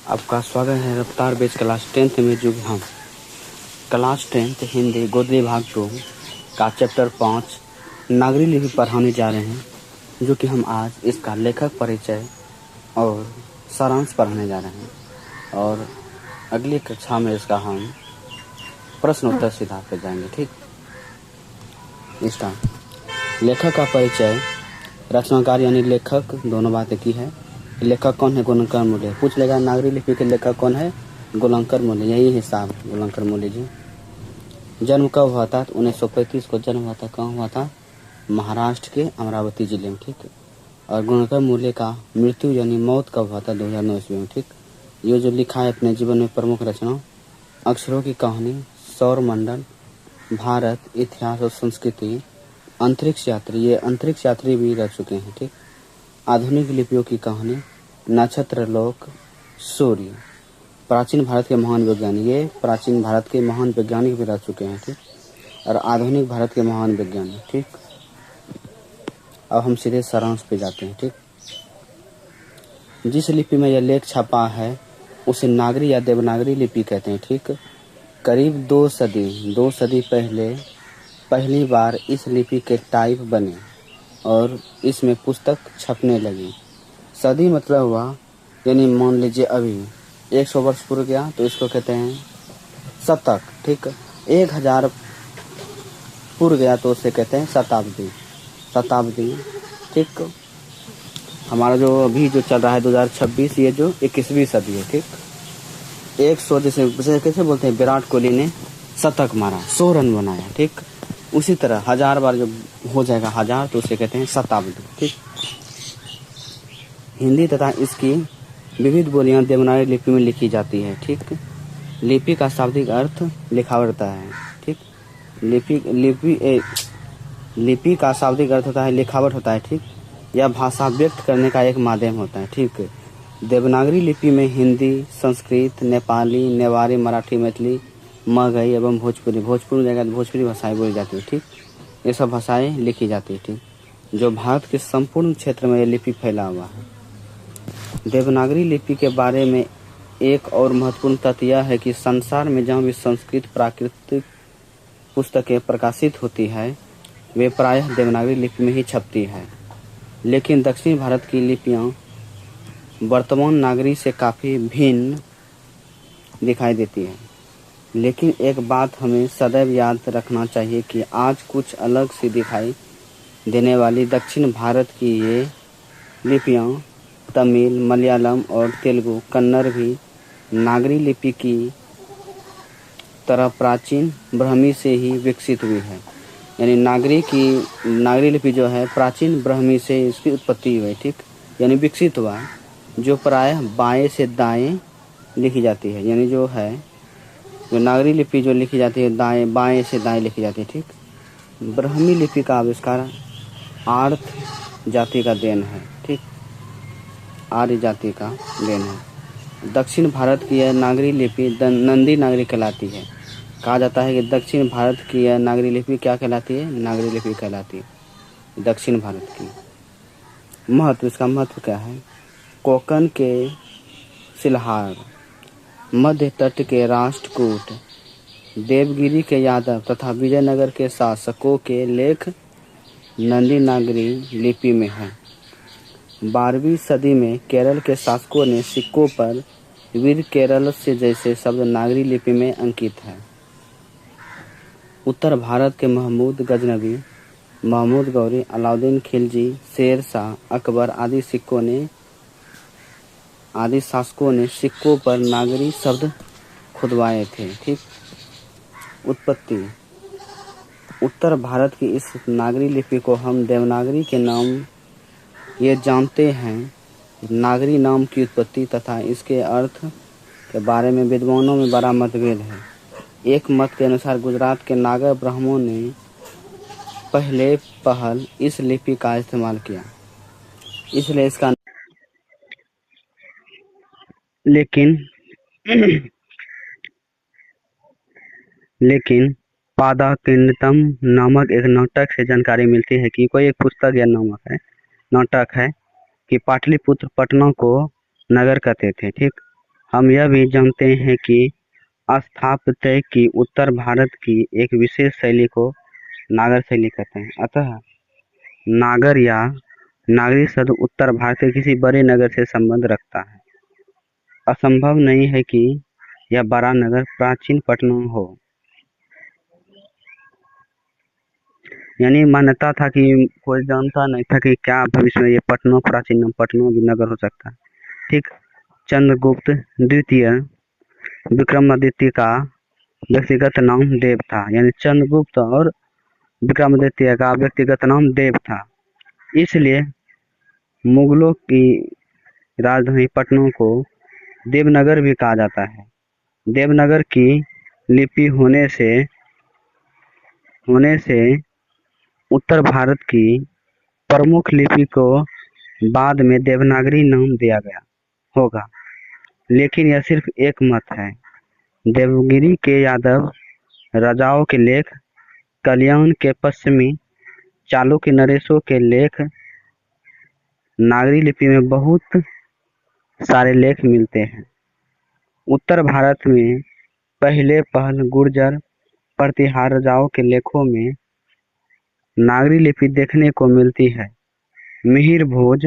आपका स्वागत है रफ्तार बेच क्लास 10th में जो हम क्लास 10th हिंदी गोदरी भाग 2 का चैप्टर 5 नागरी लिपि पढ़ाने जा रहे हैं, जो कि हम आज इसका लेखक परिचय और सारांश पढ़ाने जा रहे हैं और अगली कक्षा में इसका हम प्रश्न उत्तर सीधा पे जाएंगे। ठीक, इसका लेखक का परिचय, रचनाकार यानी लेखक दोनों बातें की है। लेखक कौन है? गोलंकर मूल्य। पूछ लेगा नागरी लिपि के लेखक कौन है? गोलंकर मूल्य। यही हिसाब गोलंकर मूल्य जी। जन्म कब हुआ था? 1935 को जन्म हुआ था। कहाँ हुआ था? महाराष्ट्र के अमरावती जिले में। ठीक, और गोलंकर मूल्य का मृत्यु यानी मौत कब हुआ था? 2009 ईस्वी में। ठीक, ये जो लिखा है अपने जीवन में प्रमुख रचना, अक्षरों की कहानी, सौर मंडल, भारत, इतिहास और संस्कृति, अंतरिक्ष यात्री, ये अंतरिक्ष यात्री भी रह चुके हैं। ठीक, आधुनिक लिपियों की कहानी, नक्षत्र लोक, सूर्य, प्राचीन भारत के महान वैज्ञानिक, ये प्राचीन भारत के महान वैज्ञानिक भी रह चुके हैं। ठीक, और आधुनिक भारत के महान वैज्ञानिक। ठीक, अब हम सीधे सारांश पे जाते हैं। ठीक, जिस लिपि में यह लेख छपा है उसे नागरी या देवनागरी लिपि कहते हैं। ठीक, करीब 2 सदी पहले पहली बार इस लिपि के टाइप बने और इसमें पुस्तक छपने लगी। सदी मतलब हुआ यानी मान लीजिए अभी 100 वर्ष पूर्व गया तो इसको कहते हैं शतक। ठीक, 1000 पूर्व गया तो उसे कहते हैं शताब्दी। ठीक, हमारा जो अभी जो चल रहा है 2026, ये जो 21वीं सदी है। ठीक, 100 जैसे कैसे बोलते हैं, विराट कोहली ने शतक मारा, 100 रन बनाया। ठीक, उसी तरह 1000 बार जब हो जाएगा 1000 तो उसे कहते हैं शताब्दी। ठीक, हिंदी तथा इसकी विविध बोलियां देवनागरी लिपि में लिखी जाती है। ठीक, लिपि का शाब्दिक अर्थ लिखावट होता है। ठीक, लिपि का शाब्दिक अर्थ होता है लिखावट होता है। ठीक, यह भाषा व्यक्त करने का एक माध्यम होता है। ठीक, देवनागरी लिपि में हिंदी, संस्कृत, नेपाली, नेवारी, मराठी, मैथिली, मगही एवं भोजपुरी जगह भोजपुरी भाषाएं बोली जाती है। ठीक, ये सब भाषाएं लिखी जाती है। ठीक, जो भारत के संपूर्ण क्षेत्र में ये लिपि फैला हुआ है। देवनागरी लिपि के बारे में एक और महत्वपूर्ण तथ्य यह है कि संसार में जहाँ भी संस्कृत प्राकृतिक पुस्तकें प्रकाशित होती है वे प्रायः देवनागरी लिपि में ही छपती है, लेकिन दक्षिण भारत की लिपियाँ वर्तमान नागरी से काफ़ी भिन्न दिखाई देती है। लेकिन एक बात हमें सदैव याद रखना चाहिए कि आज कुछ अलग सी दिखाई देने वाली दक्षिण भारत की ये लिपियाँ तमिल, मलयालम और तेलुगु, कन्नड़ भी नागरी लिपि की तरह प्राचीन ब्राह्मी से ही विकसित हुई है। यानी नागरी लिपि जो है प्राचीन ब्राह्मी से इसकी उत्पत्ति हुई। ठीक, यानी विकसित हुआ, जो प्रायः बाएं से दाएं लिखी जाती है। यानी जो नागरी लिपि जो लिखी जाती है बाएं से दाएं लिखी जाती है। ठीक, ब्राह्मी लिपि का आविष्कार आर्य जाति का देन है। ठीक, आर्य जाति का देन है। दक्षिण भारत की यह नागरी लिपि नंदी नागरी कहलाती है। कहा जाता है कि दक्षिण भारत की यह नागरी लिपि क्या कहलाती है? नागरी लिपि कहलाती है दक्षिण भारत की। महत्व, इसका महत्व क्या है? कोंकण के सिलहार, मध्य तट के राष्ट्रकूट, देवगिरी के यादव तथा विजयनगर के शासकों के लेख नंदी नागरी लिपि में है। 12वीं सदी में केरल के शासकों ने सिक्कों पर वीर केरल से जैसे शब्द नागरी लिपि में अंकित है। उत्तर भारत के महमूद गजनवी, महमूद गौरी, अलाउद्दीन खिलजी, शेर शाह, अकबर आदि शासकों ने सिक्कों पर नागरी शब्द खुदवाए थे। ठीक, उत्पत्ति, उत्तर भारत की इस नागरी लिपि को हम देवनागरी के नाम ये जानते हैं। नागरी नाम की उत्पत्ति तथा इसके अर्थ के बारे में विद्वानों में बड़ा मतभेद है। एक मत के अनुसार गुजरात के नागर ब्राह्मणों ने पहल इस लिपि का इस्तेमाल किया, इसलिए इसका लेकिन पादाकिंडतम नामक एक नाटक से जानकारी मिलती है कि कोई एक पुस्तक या नाटक है कि पाटलिपुत्र पटना को नगर कहते थे। ठीक, हम यह भी जानते हैं कि स्थापत्य की उत्तर भारत की एक विशेष शैली को नागर शैली कहते हैं। अतः नागर या नागरी शब्द उत्तर भारत के किसी बड़े नगर से संबंध रखता है। असंभव नहीं है कि यह बड़ा नगर प्राचीन पटना हो। यानी मान्यता था कि कोई जानता नहीं था कि क्या भविष्य में ये पटना प्राचीन पटना भी नगर हो सकता है। ठीक। चंद्रगुप्त द्वितीय विक्रमादित्य का व्यक्तिगत नाम देव था। यानी चंद्रगुप्त और विक्रमादित्य का व्यक्तिगत नाम देव था। इसलिए मुगलों की राजधानी पटना को देवनगर भी कहा जाता है। देवनगर की लिपि होने से उत्तर भारत की प्रमुख लिपि को बाद में देवनागरी नाम दिया गया होगा। लेकिन यह सिर्फ एक मत है। देवगिरी के यादव राजाओं के लेख, कल्याण के पश्चिमी चालुक्य नरेशों के लेख, नागरी लिपि में बहुत सारे लेख मिलते हैं। उत्तर भारत में पहल गुर्जर प्रतिहार राजाओं के लेखों में नागरी लिपि देखने को मिलती है। मिहिर भोज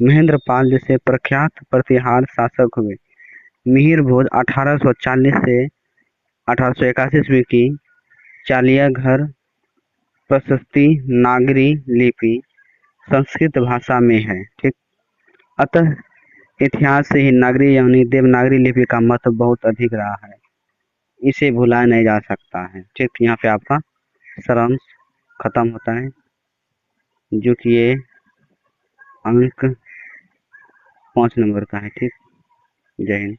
महेंद्रपाल जैसे प्रख्यात प्रतिहार शासक हुए। मिहिर भोज 1840 से 1881 ईस्वी की चालिया घर प्रशस्ति नागरी लिपि संस्कृत भाषा में है। ठीक। अतः इतिहास से ही नागरी यानी देवनागरी लिपि का महत्व बहुत अधिक रहा है। इसे भुलाया नहीं जा सकता है। ठीक। यहाँ पे आपका सारांश खत्म होता है, जो कि ये अंक 5 नंबर का है। ठीक। जय हिंद।